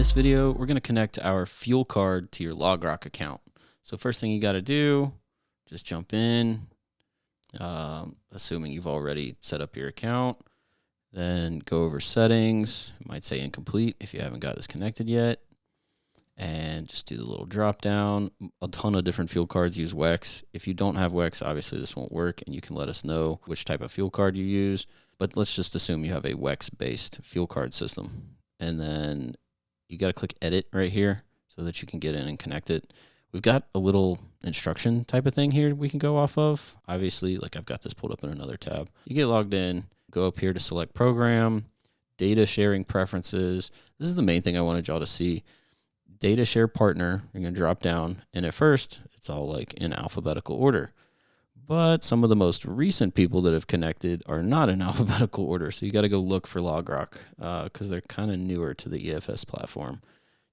this video, we're going to connect our fuel card to your Logrock account. So first thing you got to do, just jump in, assuming you've already set up your account. Then go over settings. It might say incomplete if you haven't got this connected yet. And just do the little drop down. A ton of different fuel cards use WEX. If you don't have WEX, obviously this won't work, and you can let us know which type of fuel card you use. But let's just assume you have a WEX-based fuel card system. And then you got to click edit right here so that you can get in and connect it. We've got a little instruction type of thing here we can go off of. Obviously, like I've got this pulled up in another tab. You get logged in, go up here to select program, data sharing preferences. This is the main thing I wanted y'all to see. Data share partner, you're going to drop down, and at first it's all like in alphabetical order, but some of the most recent people that have connected are not in alphabetical order, so you got to go look for Logrock because they're kind of newer to the EFS platform.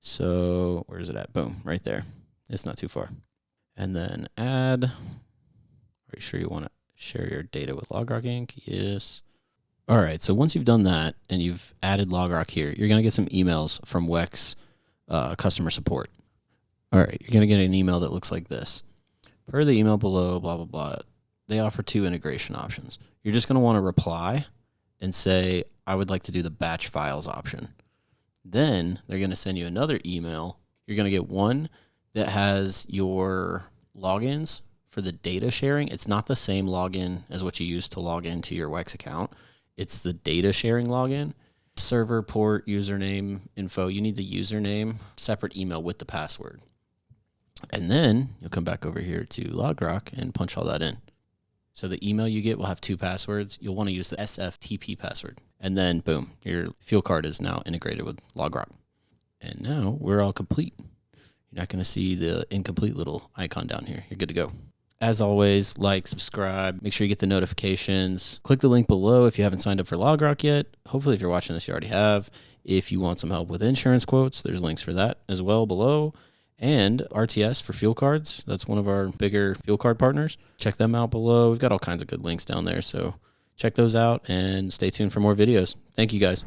So where is it at? Boom, right there. It's not too far. And then add. Are you sure you want to share your data with Logrock Inc? Yes. All right, so once you've done that and you've added Logrock here, you're going to get some emails from WEX customer support. All right, you're going to get an email that looks like this. Per the email below, blah, blah, blah. They offer 2 integration options. You're just going to want to reply and say, I would like to do the batch files option. Then they're going to send you another email. You're going to get one that has your logins for the data sharing. It's not the same login as what you use to log into your WEX account. It's the data sharing login. Server, port, username, info. You need the username, separate email with the password. And then you'll come back over here to Logrock and punch all that in. So the email you get will have 2 passwords. You'll want to use the SFTP password. And then boom, your fuel card is now integrated with Logrock. And now we're all complete. You're not going to see the incomplete little icon down here. You're good to go. As always, like, subscribe, make sure you get the notifications. Click the link below if you haven't signed up for Logrock yet. Hopefully, if you're watching this, you already have. If you want some help with insurance quotes, there's links for that as well below. And RTS for fuel cards. That's one of our bigger fuel card partners. Check them out below. We've got all kinds of good links down there. So check those out and stay tuned for more videos. Thank you, guys.